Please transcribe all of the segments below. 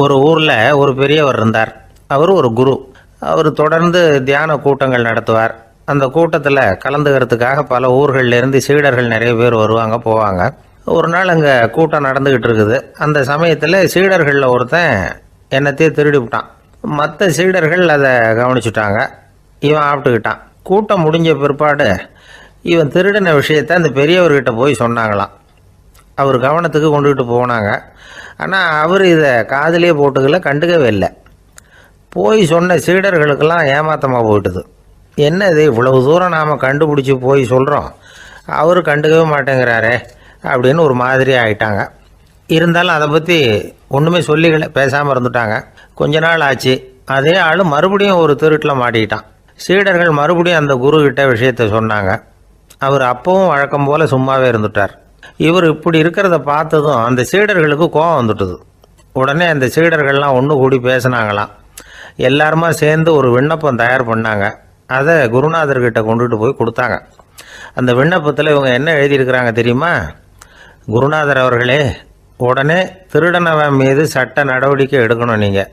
ஒரு ஊரில் ஒரு பெரியவர் இருந்தார். அவர் ஒரு குரு. அவர் தொடர்ந்து தியான கூட்டங்கள் நடத்துவார். அந்த கூட்டத்தில் கலந்துக்கிறதுக்காக பல ஊர்கள்லேருந்து சீடர்கள் நிறைய பேர் வருவாங்க போவாங்க. ஒரு நாள் அங்கே கூட்டம் நடந்துக்கிட்டு இருக்குது. அந்த சமயத்தில் சீடர்களில் ஒருத்தன் என்னத்தையே திருடி விட்டான். மற்ற சீடர்கள் அதை கவனிச்சுட்டாங்க. இவன் ஆப்பிட்டுக்கிட்டான். கூட்டம் முடிஞ்ச பிற்பாடு இவன் திருடின விஷயத்தை அந்த பெரியவர்கிட்ட போய் சொன்னாங்களாம். அவர் கவனத்துக்கு கொண்டுகிட்டு போனாங்க. ஆனால் அவர் இதை காதிலே போட்டுக்கல, கண்டுக்கவே இல்லை. போய் சொன்ன சீடர்களுக்கெல்லாம் ஏமாத்தமாக போயிட்டுது. என்ன இது, இவ்வளவு தூரம் நாம் கண்டுபிடிச்சி போய் சொல்கிறோம், அவர் கண்டுக்கவே மாட்டேங்கிறாரே அப்படின்னு ஒரு மாதிரி ஆகிட்டாங்க. இருந்தாலும் அதை பற்றி ஒன்றுமே சொல்லிக்கல, பேசாமல் இருந்துட்டாங்க. கொஞ்ச நாள் ஆச்சு. அதே ஆள் மறுபடியும் ஒரு திருட்டில் மாட்டிக்கிட்டான். சீடர்கள் மறுபடியும் அந்த குருக்கிட்ட விஷயத்தை சொன்னாங்க. அவர் அப்பவும் வழக்கம் போல் சும்மாவே இருந்துட்டார். இவர் இப்படி இருக்கிறத பார்த்ததும் அந்த சீடர்களுக்கு கோபம் வந்துட்டுது. உடனே அந்த சீடர்கள்லாம் ஒன்று கூடி பேசினாங்களாம். எல்லாருமா சேர்ந்து ஒரு விண்ணப்பம் தயார் பண்ணாங்க. அதை குருநாதர்கிட்ட கொண்டுட்டு போய் கொடுத்தாங்க. அந்த விண்ணப்பத்தில் இவங்க என்ன எழுதியிருக்கிறாங்க தெரியுமா? குருநாதர் அவர்களே, உடனே திருடனவன் மீது சட்ட நடவடிக்கை எடுக்கணும். நீங்கள்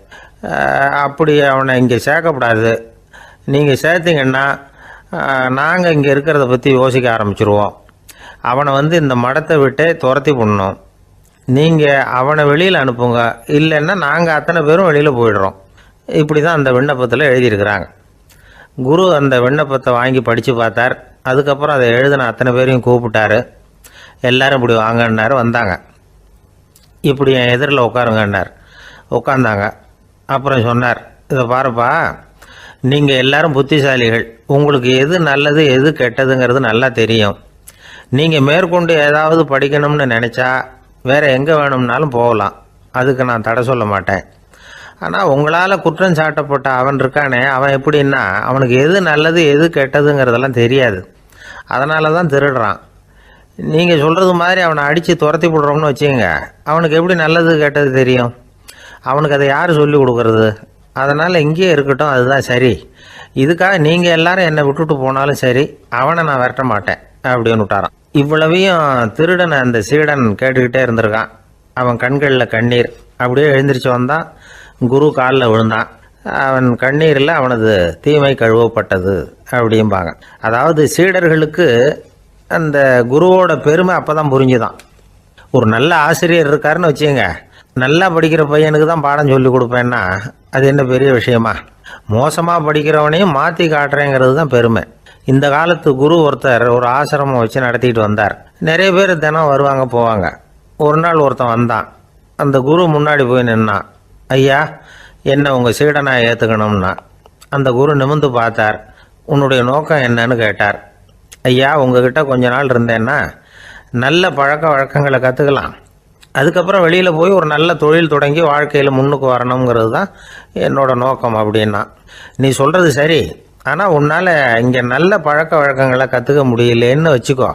அப்படி அவனை இங்கே சேர்க்கக்கூடாது. நீங்கள் சேர்த்திங்கன்னா நாங்கள் இங்கே இருக்கிறத பற்றி யோசிக்க ஆரம்பிச்சிருவோம். அவனை இந்த மடத்தை விட்டே துரத்தி பண்ணணும். நீங்கள் அவனை வெளியில் அனுப்புங்க, இல்லைன்னா நாங்கள் அத்தனை பேரும் வெளியில் போயிடுறோம். இப்படி தான் அந்த விண்ணப்பத்தில் எழுதியிருக்கிறாங்க. குரு அந்த விண்ணப்பத்தை வாங்கி படித்து பார்த்தார். அதுக்கப்புறம் அதை எழுதின அத்தனை பேரையும் கூப்பிட்டார். எல்லாரும் இப்படி வாங்கன்னாரு. வந்தாங்க. இப்படி என் எதிரில் உட்காருங்கன்னார். உட்காந்தாங்க. அப்புறம் சொன்னார், இதை பாருப்பா, நீங்கள் எல்லாரும் புத்திசாலிகள். உங்களுக்கு எது நல்லது எது கெட்டதுங்கிறது நல்லா தெரியும். நீங்கள் மேற்கொண்டு ஏதாவது படிக்கணும்னு நினச்சா வேறு எங்கே வேணும்னாலும் போகலாம். அதுக்கு நான் தடை சொல்ல மாட்டேன். ஆனால் உங்களால் குற்றம் சாட்டப்பட்ட அவன் இருக்கானே, அவன் எப்படின்னா அவனுக்கு எது நல்லது எது கெட்டதுங்கிறதெல்லாம் தெரியாது. அதனால தான் திருடுறான். நீங்கள் சொல்கிறது மாதிரி அவனை அடித்து துரத்தி விடுறோம்னு வச்சுங்க, அவனுக்கு எப்படி நல்லது கெட்டது தெரியும்? அவனுக்கு அதை யார் சொல்லி கொடுக்கறது? அதனால் இங்கேயே இருக்கட்டும், அதுதான் சரி. இதுக்காக நீங்கள் எல்லாரும் என்னை விட்டுட்டு போனாலும் சரி, அவனை நான் விரட்ட மாட்டேன் அப்படின்னு விட்டாரான். இவ்வளவையும் திருடனை அந்த சீடன் கேட்டுக்கிட்டே இருந்திருக்கான். அவன் கண்களில் கண்ணீர். அப்படியே எழுந்திரிச்சு வந்தான். குரு காலில் விழுந்தான். அவன் கண்ணீரில் அவனது தீமை கழுவப்பட்டது அப்படிம்பாங்க. அதாவது சீடர்களுக்கு அந்த குருவோட பெருமை அப்போ தான் புரிஞ்சுதான். ஒரு நல்ல ஆசிரியர் இருக்காருன்னு வச்சுங்க, நல்லா படிக்கிற பையனுக்கு தான் பாடம் சொல்லி கொடுப்பேன்னா அது என்ன பெரிய விஷயமா? மோசமாக படிக்கிறவனையும் மாற்றி காட்டுறேங்கிறது தான் பெருமை. இந்த காலத்து குரு ஒருத்தர் ஒரு ஆசிரமம் வச்சு நடத்திட்டு வந்தார். நிறைய பேர் தினம் வருவாங்க போவாங்க. ஒரு நாள் ஒருத்தன் வந்தான். அந்த குரு முன்னாடி போய் நின்னான். ஐயா, என்ன உங்கள் சீடனாக ஏற்றுக்கணும்னா. அந்த குரு நிமிர்ந்து பார்த்தார். உன்னுடைய நோக்கம் என்னன்னு கேட்டார். ஐயா, உங்ககிட்ட கொஞ்ச நாள் இருந்தேன்னா நல்ல பழக்க வழக்கங்களை கற்றுக்கலாம். அதுக்கப்புறம் வெளியில் போய் ஒரு நல்ல தொழில் தொடங்கி வாழ்க்கையில் முன்னுக்கு வரணுங்கிறது தான் என்னோட நோக்கம் அப்படின்னா. நீ சொல்கிறது சரி, ஆனால் உன்னால் இங்கே நல்ல பழக்க வழக்கங்களை கற்றுக்க முடியலேன்னு வச்சுக்கோ,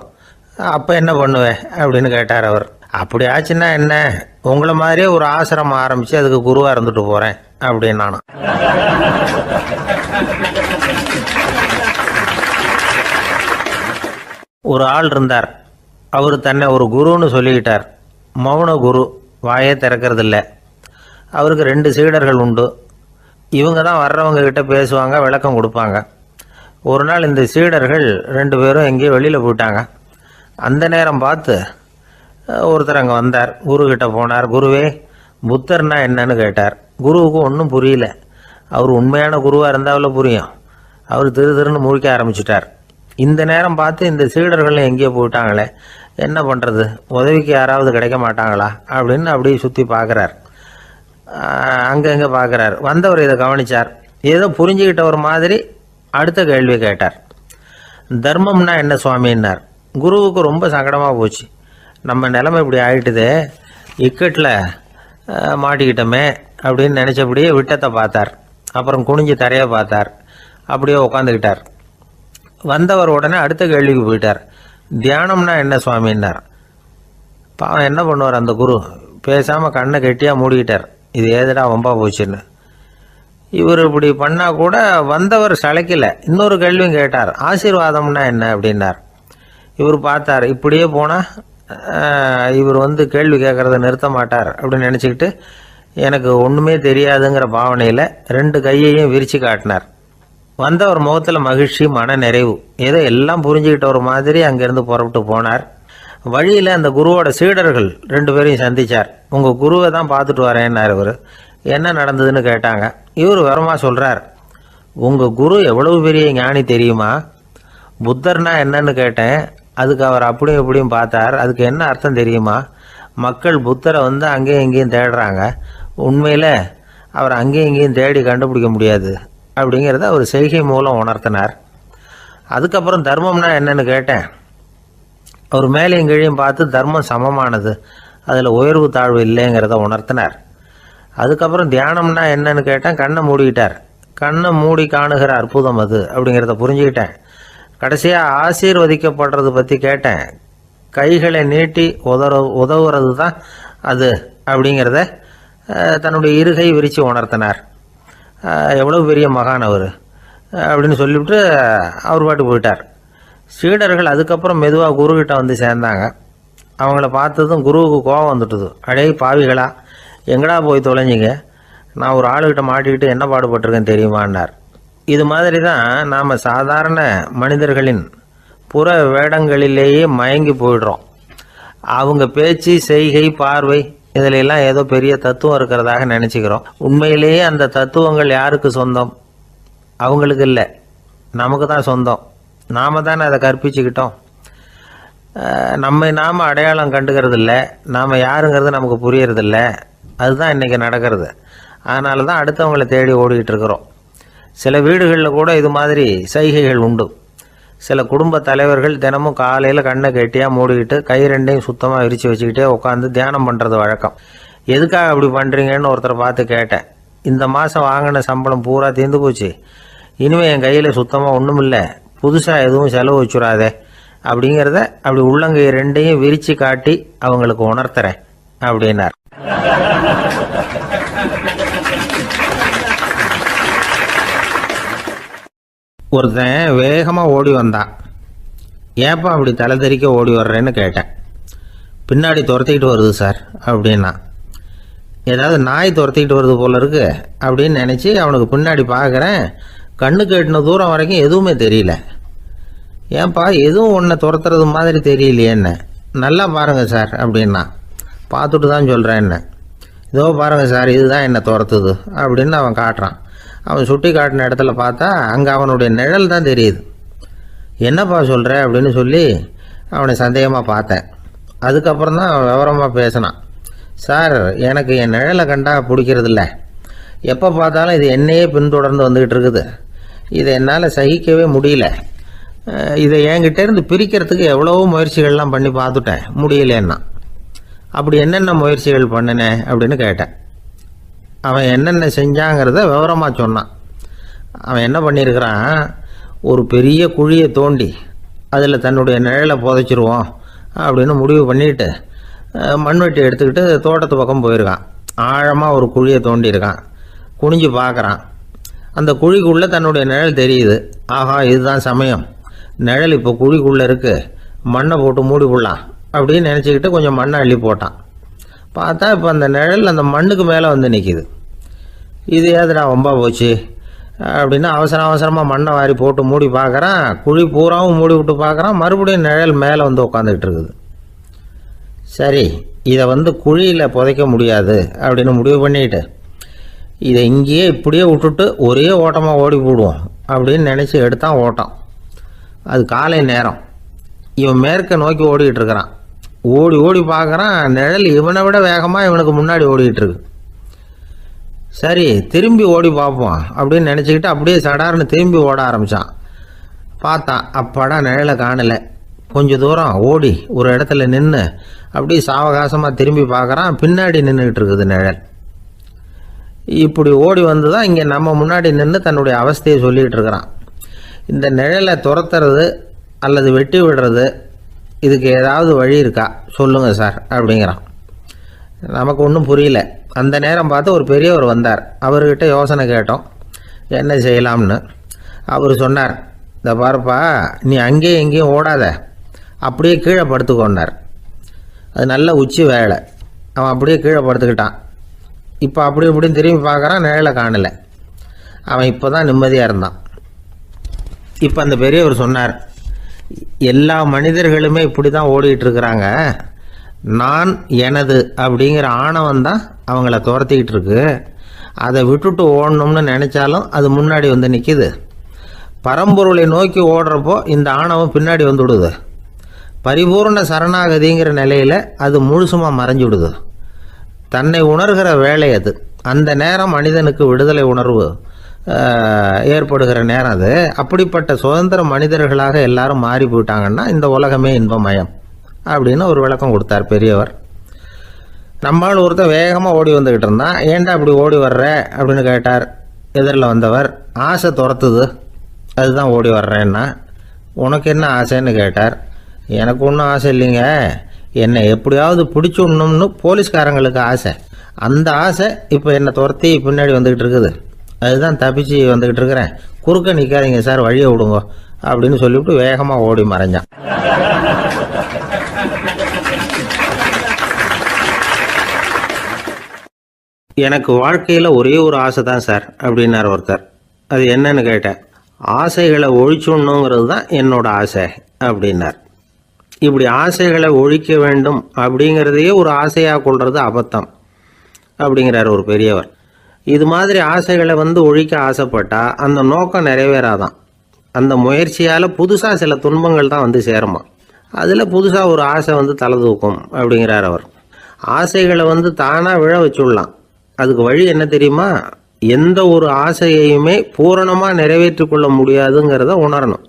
அப்போ என்ன பண்ணுவேன் அப்படின்னு கேட்டார் அவர். அப்படி ஆச்சுன்னா என்ன, உங்களை மாதிரியே ஒரு ஆசிரமம் ஆரம்பித்து அதுக்கு குருவாக இருந்துட்டு போகிறேன் அப்படின்னு நானும். ஒரு ஆள் இருந்தார். அவர் தன்னை ஒரு குருன்னு சொல்லிக்கிட்டார். மௌன குரு, வாயே திறக்கிறதில்ல. அவருக்கு 2 சீடர்கள் உண்டு. இவங்க தான் வர்றவங்க கிட்ட பேசுவாங்க, விளக்கம் கொடுப்பாங்க. ஒரு நாள் இந்த சீடர்கள் 2 பேரும் எங்கேயோ வெளியில் போயிட்டாங்க. அந்த நேரம் பார்த்து ஒருத்தர் அங்கே வந்தார். குருக்கிட்ட போனார். குருவே, புத்தர்னா என்னன்னு கேட்டார். குருவுக்கு ஒன்றும் புரியல. அவர் உண்மையான குருவாக இருந்தாவில் புரியும். அவர் திருன்னு முழிக்க ஆரம்பிச்சிட்டார். இந்த நேரம் பார்த்து இந்த சீடர்களும் எங்கேயோ போயிட்டாங்களே, என்ன பண்ணுறது, உதவிக்கு யாராவது கிடைக்க மாட்டாங்களா அப்படின்னு அப்படியே சுற்றி பார்க்குறார். அங்கங்கே பார்க்குறார். வந்தவர் இதை கவனித்தார். ஏதோ புரிஞ்சுக்கிட்ட ஒரு மாதிரி அடுத்த கேள்வி கேட்டார். தர்மம்னா என்ன சுவாமின்னார். குருவுக்கு ரொம்ப சங்கடமாக போச்சு. நம்ம நிலைமை இப்படி ஆகிட்டுதே, இக்கட்டில் மாட்டிக்கிட்டோமே அப்படின்னு நினச்சபடியே விட்டத்தை பார்த்தார். அப்புறம் குனிஞ்சு தரையை பார்த்தார். அப்படியே உட்காந்துக்கிட்டார். வந்தவர் உடனே அடுத்த கேள்விக்கு போயிட்டார். தியானம்னா என்ன சுவாமின்னார். பாவம் என்ன பண்ணுவார் அந்த குரு, பேசாமல் கண்ணை கெட்டியாக மூடிக்கிட்டார். இது ஏதடா வம்பா போச்சுன்னு. இவர் இப்படி பண்ணால் கூட வந்தவர் சளைக்கல. இன்னொரு கேள்வியும் கேட்டார். ஆசீர்வாதம்னா என்ன அப்படின்னார். இவர் பார்த்தார். இப்படியே போனால் இவர் கேள்வி கேட்குறத நிறுத்த மாட்டார் அப்படின்னு நினச்சிக்கிட்டு எனக்கு ஒன்றுமே தெரியாதுங்கிற பாவனையில் 2 கையையும் விரித்து காட்டினார். வந்தவர் முகத்தில் மகிழ்ச்சி, மன நிறைவு, ஏதோ எல்லாம் புரிஞ்சுக்கிட்ட ஒரு மாதிரி அங்கேருந்து புறப்பட்டு போனார். வழியில் அந்த குருவோட சீடர்கள் 2 பேரையும் சந்தித்தார். உங்கள் குருவை தான் பார்த்துட்டு வரேன்னார். இவர் என்ன நடந்ததுன்னு கேட்டாங்க. இவர் விவரமாக சொல்கிறார். உங்கள் குரு எவ்வளவு பெரிய ஞானி தெரியுமா? புத்தர்னா என்னன்னு கேட்டேன். அதுக்கு அவர் அப்படியும் இப்படியும் பார்த்தார். அதுக்கு என்ன அர்த்தம் தெரியுமா? மக்கள் புத்தரை வந்து அங்கேயும் இங்கேயும் தேடுறாங்க. உண்மையில் அவர் அங்கேயும் இங்கேயும் தேடி கண்டுபிடிக்க முடியாது அப்படிங்கிறத அவர் செய்கை மூலம் உணர்த்தினார். அதுக்கப்புறம் தர்மம்னா என்னன்னு கேட்டேன். அவர் மேலேயும் கீழையும் பார்த்து தர்மம் சமமானது, அதில் உயர்வு தாழ்வு இல்லைங்கிறத உணர்த்தினார். அதுக்கப்புறம் தியானம்னா என்னன்னு கேட்டேன். கண்ணை மூடிக்கிட்டார். கண்ணை மூடி காணுகிற அற்புதம் அது அப்படிங்கிறத புரிஞ்சுக்கிட்டேன். கடைசியாக ஆசீர்வதிக்கப்படுறது பற்றி கேட்டேன். கைகளை நீட்டி உதவுறது தான் அது அப்படிங்கிறத தன்னுடைய இருகை விரித்து உணர்த்தினார். எவ்வளோ பெரிய மகான் அவர் அப்படின்னு சொல்லிவிட்டு அவர் பாட்டு போயிட்டார். சீடர்கள் அதுக்கப்புறம் மெதுவாக குருக்கிட்ட வந்து சேர்ந்தாங்க. அவங்கள பார்த்ததும் குருவுக்கு கோபம் வந்துட்டுது. அடே பாவிகளா, எங்கடா போய் தொலைஞ்சிங்க? நான் ஒரு ஆளுகிட்ட மாட்டிக்கிட்டு என்ன பாடுபட்டிருக்கேன் தெரியுமான்னார். இது மாதிரி தான் நாம் சாதாரண மனிதர்களின் புற வேடங்களிலேயே மயங்கி போயிடுறோம். அவங்க பேச்சு, செய்கை, பார்வை இதிலெல்லாம் ஏதோ பெரிய தத்துவம் இருக்கிறதாக நினச்சிக்கிறோம். உண்மையிலேயே அந்த தத்துவங்கள் யாருக்கு சொந்தம்? அவங்களுக்கு இல்லை, நமக்கு தான் சொந்தம். நாம் தானே அதை கற்பிச்சுக்கிட்டோம். நம்மை நாம் அடையாளம் கண்டுக்கிறது இல்லை. நாம் யாருங்கிறது நமக்கு புரியறதில்ல. அதுதான் இன்றைக்கி நடக்கிறது. அதனால தான் அடுத்தவங்களை தேடி ஓடிக்கிட்டு இருக்கிறோம். சில வீடுகளில் கூட இது மாதிரி சைகைகள் உண்டு. சில குடும்ப தலைவர்கள் தினமும் காலையில் கண்ணை கெட்டியாக மூடிக்கிட்டு கை 2ஐயும் சுத்தமாக விரித்து வச்சுக்கிட்டே உட்காந்து தியானம் பண்ணுறது வழக்கம். எதுக்காக அப்படி பண்ணுறீங்கன்னு ஒருத்தரை பார்த்து கேட்டேன். இந்த மாதம் வாங்கின சம்பளம் பூரா தீர்ந்து போச்சு, இனிமேல் என் கையில் சுத்தமாக ஒன்றும் இல்லை, புதுசாக எதுவும் செலவு வச்சுடாதே அப்படிங்கிறத அப்படி உள்ளங்கை 2ஐயும் விரித்து காட்டி அவங்களுக்கு உணர்த்துறேன் அப்படின்னார். ஒருத்தன் வேகமாக ஓடி வந்தான். ஏப்பா அப்படி தலை தெறிக்க ஓடி வர்றேன்னு கேட்டேன். பின்னாடி துரத்திக்கிட்டு வருது சார் அப்படின்னா. ஏதாவது நாய் துரத்திக்கிட்டு வருது போல இருக்கு அப்படின்னு நினச்சி அவனுக்கு பின்னாடி பார்க்குறேன். கண்ணுக்கு எட்டின தூரம் வரைக்கும் எதுவுமே தெரியல. ஏன்பா எதுவும் ஒன்றை துரத்துறது மாதிரி தெரியலையேன்னு. நல்லா பாருங்கள் சார் அப்படின்னா. பார்த்துட்டு தான் சொல்கிறேன் என்ன. இதோ பாருங்கள் சார், இதுதான் என்னை துரத்துது அப்படின்னு அவன் காட்டுறான். அவன் சுட்டி காட்டின இடத்துல பார்த்தா அங்கே அவனுடைய நிழல் தான் தெரியுது. என்னப்பா சொல்கிற அப்படின்னு சொல்லி அவனை சந்தேகமாக பார்த்தேன். அதுக்கப்புறம் தான் அவன் விவரமாக பேசினான். சார், எனக்கு என் நிழலை கண்டா பிடிக்கிறதில்ல. எப்போ பார்த்தாலும் இது என்னையே பின்தொடர்ந்து வந்துக்கிட்டு இருக்குது. இதை என்னால் சகிக்கவே முடியல. இதை என்கிட்டேருந்து பிரிக்கிறதுக்கு எவ்வளவோ முயற்சிகள்லாம் பண்ணி பார்த்துட்டேன், முடியலன்னா. அப்படி என்னென்ன முயற்சிகள் பண்ணினேன் அப்படின்னு கேட்டேன். அவன் என்னென்ன செஞ்சாங்கிறத விவரமாக சொன்னான். அவன் என்ன பண்ணியிருக்கிறான், ஒரு பெரிய குழியை தோண்டி அதில் தன்னுடைய நிழலை புதைச்சிருவோம் அப்படின்னு முடிவு பண்ணிட்டு மண்வெட்டி எடுத்துக்கிட்டு தோட்டத்து பக்கம் போயிருக்கான். ஆழமாக ஒரு குழியை தோண்டியிருக்கான். குனிஞ்சு பார்க்குறான். அந்த குழிக்குள்ளே தன்னுடைய நிழல் தெரியுது. ஆஹா, இதுதான் சமயம், நிழல் இப்போ குழிக்குள்ளே இருக்குது, மண்ணை போட்டு மூடி விடலாம் அப்படின்னு நினச்சிக்கிட்டு கொஞ்சம் மண்ணை அள்ளி போட்டான். பார்த்தா இப்போ அந்த நிழல் அந்த மண்ணுக்கு மேலே வந்து நிற்கிது. இது ஏதுடா ரொம்ப போச்சு அப்படின்னா அவசரமாக மண்ணை வாரி போட்டு மூடி பார்க்குறான். குழி பூராவும் மூடி விட்டு பார்க்குறான். மறுபடியும் நிழல் மேலே வந்து உட்காந்துக்கிட்டு இருக்குது. சரி, இதை குழியில் புதைக்க முடியாது அப்படின்னு முடிவு பண்ணிட்டு இதை இங்கேயே இப்படியே விட்டுட்டு ஒரே ஓட்டமாக ஓடி போடுவோம் அப்படின்னு நினச்சி எடுத்தான் ஓட்டம். அது காலை நேரம். இவன் மேற்க நோக்கி ஓடிக்கிட்டு இருக்கிறான். ஓடி ஓடி பார்க்குறான், நிழல் இவனை விட வேகமாக இவனுக்கு முன்னாடி ஓடிக்கிட்டு இருக்கு. சரி, திரும்பி ஓடி பார்ப்போம் அப்படின்னு நினச்சிக்கிட்டு அப்படியே சடார்னு திரும்பி ஓட ஆரம்பித்தான். பார்த்தான், அப்பாடா நிழலை காணலை. கொஞ்சம் தூரம் ஓடி ஒரு இடத்துல நின்று அப்படியே சாவகாசமாக திரும்பி பார்க்குறான். பின்னாடி நின்றுக்கிட்டு இருக்குது நிழல். இப்படி ஓடி வந்து தான் இங்கே நம்ம முன்னாடி நின்று தன்னுடைய அவஸ்தையை சொல்லிகிட்டு இருக்கிறான். இந்த நிழலை துரத்துறது அல்லது வெட்டி விடுறது, இதுக்கு ஏதாவது வழி இருக்கா சொல்லுங்கள் சார் அப்படிங்கிறான். நமக்கு ஒன்றும் புரியல. அந்த நேரம் பார்த்து ஒரு பெரியவர் வந்தார். அவர்கிட்ட யோசனை கேட்டோம், என்ன செய்யலாம்னு. அவர் சொன்னார், இந்த பாருப்பா, நீ அங்கேயும் எங்கேயும் ஓடாத, அப்படியே கீழே படுத்துக்கொண்டார். அது நல்ல உச்சி வேலை. அவன் அப்படியே கீழே படுத்துக்கிட்டான். இப்போ அப்படி இப்படின்னு திரும்பி பார்க்குறான், நிழலை காணலை. அவன் இப்போ தான் நிம்மதியாக இருந்தான். இப்போ அந்த பெரியவர் சொன்னார், எல்லா மனிதர்களுமே இப்படி தான் ஓடிக்கிட்டு இருக்கிறாங்க. நான் எனது அப்படிங்கிற ஆணவம் தான் அவங்கள துரத்திக்கிட்டு இருக்கு. அதை விட்டுட்டு ஓடணும்னு நினச்சாலும் அது முன்னாடி வந்து நிற்கிது. பரம்பொருளை நோக்கி ஓடுறப்போ இந்த ஆணவம் பின்னாடி வந்துவிடுது. பரிபூர்ண சரணாகதிங்கிற நிலையில் அது முழுசுமாக மறைஞ்சு விடுது. தன்னை உணர்கிற வேலை அது. அந்த நேரம் மனிதனுக்கு விடுதலை உணர்வு ஏற்படுகிற நேரம் அது. அப்படிப்பட்ட சுதந்திர மனிதர்களாக எல்லாரும் மாறி போயிட்டாங்கன்னா இந்த உலகமே இன்பமயம் அப்படின்னு ஒரு விளக்கம் கொடுத்தார் பெரியவர். நம்மால் ஒருத்தர் வேகமாக ஓடி வந்துக்கிட்டு இருந்தான். ஏன்டா அப்படி ஓடி வர்ற அப்படின்னு கேட்டார் எதிரில் வந்தவர். ஆசை துரத்துது, அதுதான் ஓடி வர்றேன்னா. உனக்கு என்ன ஆசைன்னு கேட்டார். எனக்கு ஒன்றும் ஆசை இல்லைங்க, என்னை எப்படியாவது பிடிச்சுடணும்னு போலீஸ்காரங்களுக்கு ஆசை. அந்த ஆசை இப்போ என்னை துரத்தி பின்னாடி வந்துக்கிட்டு இருக்குது. அதுதான் தப்பிச்சு வந்துக்கிட்டு இருக்கிறேன். குறுக்க நிற்காதீங்க சார், வழியை விடுங்க அப்படின்னு சொல்லிவிட்டு வேகமாக ஓடி மறைஞ்சான். எனக்கு வாழ்க்கையில் ஒரே ஒரு ஆசை தான் சார் அப்படின்னார் ஒருத்தர். அது என்னன்னு கேட்டேன். ஆசைகளை ஒழிச்சுடணுங்கிறது தான் என்னோட ஆசை அப்படின்னார். இப்படி ஆசைகளை ஒழிக்க வேண்டும் அப்படிங்கிறதையே ஒரு ஆசையாக கொள்வது அபத்தம் அப்படிங்கிறார் ஒரு பெரியவர். இது மாதிரி ஆசைகளை ஒழிக்க ஆசைப்பட்டால் அந்த நோக்கம் நிறைவேறாதான். அந்த முயற்சியால் புதுசாக சில துன்பங்கள் தான் சேருமா. அதில் புதுசாக ஒரு ஆசை தலை தூக்கும் அப்படிங்கிறார் அவர். ஆசைகளை தானாக விழ வச்சுடலாம். அதுக்கு வழி என்ன தெரியுமா? எந்த ஒரு ஆசையையுமே பூரணமாக நிறைவேற்றி கொள்ள முடியாதுங்கிறத உணரணும்.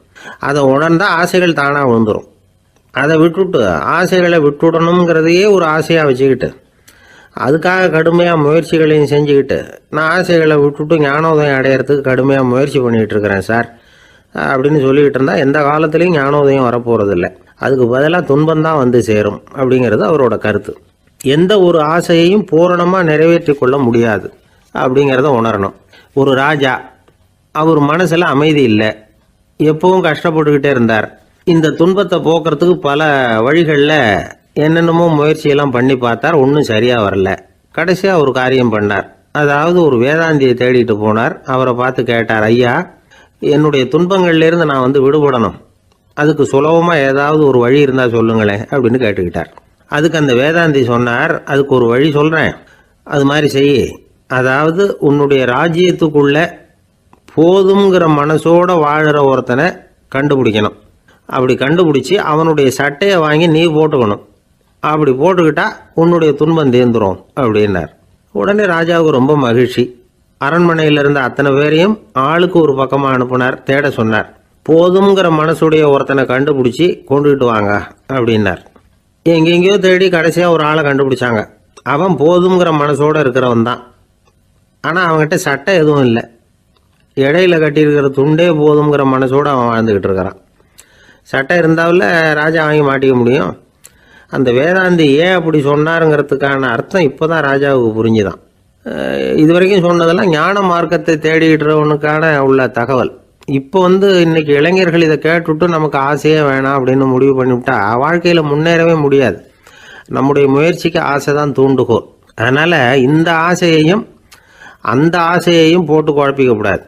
அதை உணர்ந்தால் ஆசைகள் தானாக விழுந்துடும். அதை விட்டுட்டு ஆசைகளை விட்டுடணுங்கிறதையே ஒரு ஆசையாக வச்சுக்கிட்டு அதுக்காக கடுமையாக முயற்சிகளையும் செஞ்சுக்கிட்டு நான் ஆசைகளை விட்டுட்டு ஞானோதயம் அடையிறதுக்கு கடுமையாக முயற்சி பண்ணிகிட்டு இருக்கிறேன் சார் அப்படின்னு சொல்லிக்கிட்டு இருந்தால் எந்த காலத்துலேயும் ஞானோதயம் வரப்போகிறதில்ல. அதுக்கு பதிலாக துன்பந்தான் சேரும் அப்படிங்கிறது அவரோட கருத்து. எந்த ஒரு ஆசையையும் பூரணமாக நிறைவேற்றி கொள்ள முடியாது அப்படிங்கிறத உணரணும். ஒரு ராஜா, அவர் மனசில் அமைதி இல்லை, எப்பவும் கஷ்டப்பட்டுக்கிட்டே இருந்தார். இந்த துன்பத்தை போக்குறதுக்கு பல வழிகளில் என்னென்னமோ முயற்சியெல்லாம் பண்ணி பார்த்தார். ஒன்றும் சரியாக வரல. கடைசியாக ஒரு காரியம் பண்ணார். அதாவது ஒரு வேதாந்தியை தேடிட்டு போனார். அவரை பார்த்து கேட்டார், ஐயா, என்னுடைய துன்பங்கள்லேருந்து நான் விடுபடணும், அதுக்கு சுலபமாக ஏதாவது ஒரு வழி இருந்தால் சொல்லுங்களேன் அப்படின்னு கேட்டுக்கிட்டார். அதுக்கு அந்த வேதாந்தி சொன்னார், அதுக்கு ஒரு வழி சொல்கிறேன், அது மாதிரி செய். அதாவது உன்னுடைய ராஜ்யத்துக்குள்ள போதுங்கிற மனசோட வாழ்கிற ஒருத்தனை கண்டுபிடிக்கணும். அப்படி கண்டுபிடிச்சி அவனுடைய சட்டையை வாங்கி நீ போட்டுக்கணும். அப்படி போட்டுக்கிட்டா உன்னுடைய துன்பம் தீர்ந்துடும் அப்படின்னார். உடனே ராஜாவுக்கு ரொம்ப மகிழ்ச்சி. அரண்மனையில் இருந்த அத்தனை பேரையும் ஆளுக்கு ஒரு பக்கமாக அனுப்புனார், தேட சொன்னார். போதுங்கிற மனசுடைய ஒருத்தனை கண்டுபிடிச்சி கொண்டுகிட்டு வாங்க அப்படின்னார். எங்கெங்கேயோ தேடி கடைசியாக ஒரு ஆளை கண்டுபிடிச்சாங்க. அவன் போதுங்கிற மனசோடு இருக்கிறவன் தான். ஆனால் அவன்கிட்ட சட்டை எதுவும் இல்லை. இடையில கட்டியிருக்கிற துண்டே போதுங்கிற மனசோடு அவன் வாழ்ந்துக்கிட்டு இருக்கிறான். சட்டை இருந்தாவில் ராஜா வாங்கி மாட்டிக்க முடியும். அந்த வேதாந்தி ஏன் அப்படி சொன்னாருங்கிறதுக்கான அர்த்தம் இப்போ தான் ராஜாவுக்கு புரிஞ்சுதான். இது வரைக்கும் சொன்னதெல்லாம் ஞான மார்க்கத்தை தேடிக்கிறவனுக்கான உள்ள தகவல். இப்போ இன்னைக்கு இளைஞர்கள் இதை கேட்டுவிட்டு நமக்கு ஆசையே வேணாம் அப்படின்னு முடிவு பண்ணிவிட்டா வாழ்க்கையில் முன்னேறவே முடியாது. நம்முடைய முயற்சிக்கு ஆசை தான் தூண்டுகோல். அதனால் இந்த ஆசையையும் அந்த ஆசையையும் போட்டு குழப்பிக்கக்கூடாது.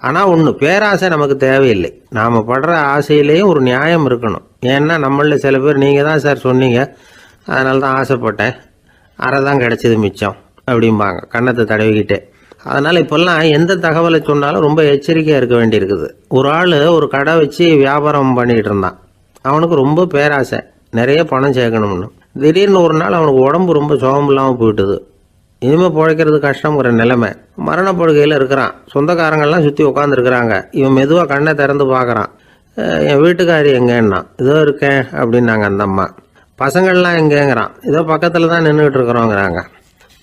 ஆனால் ஒன்று, பேராசை நமக்கு தேவையில்லை. நாம் படுற ஆசையிலேயும் ஒரு நியாயம் இருக்கணும். ஏன்னா நம்மளில் சில பேர் நீங்கள் தான் சார் சொன்னீங்க, அதனால தான் ஆசைப்பட்டேன், அரை தான் கிடச்சிது மிச்சம் அப்படிம்பாங்க கன்னத்தை தடவிக்கிட்டே. அதனால் இப்போல்லாம் எந்த தகவலை சொன்னாலும் ரொம்ப எச்சரிக்கையாக இருக்க வேண்டியிருக்குது. ஒரு ஆள் ஒரு கடை வச்சு வியாபாரம் பண்ணிகிட்டு இருந்தான். அவனுக்கு ரொம்ப பேராசை, நிறைய பணம் சேர்க்கணும்னு. திடீர்னு ஒரு நாள் அவனுக்கு உடம்பு ரொம்ப சுகம் இல்லாமல் போயிட்டுது. இனிமேல் பிழைக்கிறது கஷ்டங்கிற நிலைமை. மரணப்படுகையில் இருக்கிறான். சொந்தக்காரங்கள்லாம் சுற்றி உட்காந்துருக்குறாங்க. இவன் மெதுவாக கண்ணை திறந்து பார்க்குறான். என் வீட்டுக்காரி எங்கேன்னா, இதோ இருக்கேன் அப்படின்னாங்க அந்த அம்மா. பசங்கள்லாம் எங்கேங்கிறான். இதோ பக்கத்தில் தான் நின்றுக்கிட்டு இருக்கிறோங்கிறாங்க.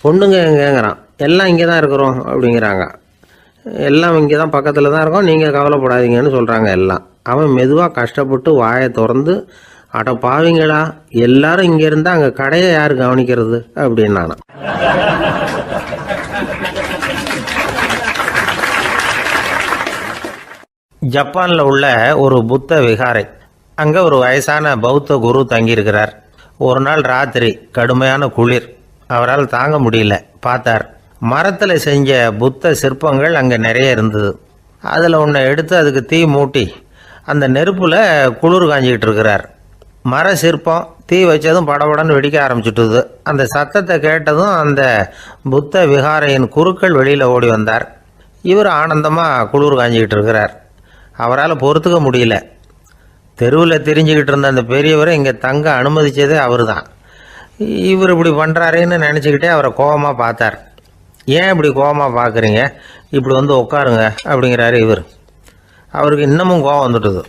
பொண்ணுங்க எங்கேங்கிறான். எல்லாம் இங்கே தான் இருக்கிறோம் அப்படிங்கிறாங்க. எல்லாம் இங்கே தான் பக்கத்தில் தான் இருக்கோம், நீங்கள் கவலைப்படாதீங்கன்னு சொல்கிறாங்க எல்லாம். அவன் மெதுவாக கஷ்டப்பட்டு வாயை திறந்து, அட பாவிங்களா, எல்லாரும் இங்கே இருந்தால் அங்கே கடையை யார் கவனிக்கிறது அப்படின்னானா. ஜப்பானில் உள்ள ஒரு புத்த விகாரை, அங்கே ஒரு வயசான பௌத்த குரு தங்கியிருக்கிறார். ஒரு நாள் ராத்திரி கடுமையான குளிர், அவரால் தாங்க முடியல. பார்த்தார், மரத்தில் செஞ்ச புத்த சிற்பங்கள் அங்கே நிறைய இருந்தது. அதில் ஒன்றை எடுத்து அதுக்கு தீ மூட்டி அந்த நெருப்பில் குளிர் காஞ்சிக்கிட்டு இருக்கிறார். மர சிற்பம் தீ வச்சதும் படபடன்னு வெடிக்க ஆரம்பிச்சுட்டுது. அந்த சத்தத்தை கேட்டதும் அந்த புத்த விகாரையின் குருக்கள் வெளியில் ஓடி வந்தார். இவர் ஆனந்தமாக குளிர் காஞ்சிக்கிட்டு இருக்கிறார். அவரால் பொறுத்துக்க முடியல. தெருவில் திரிஞ்சுக்கிட்டு இருந்த அந்த பெரியவரை இங்கே தங்க அனுமதித்ததே அவர் தான். இவர் இப்படி பண்ணுறாருன்னு நினச்சிக்கிட்டே அவரை கோபமாக பார்த்தார். ஏன் இப்படி கோபமாக பார்க்குறீங்க, இப்படி வந்து உட்காருங்க அப்படிங்கிறாரு இவர். அவருக்கு இன்னமும் கோபம் வந்துட்டுது.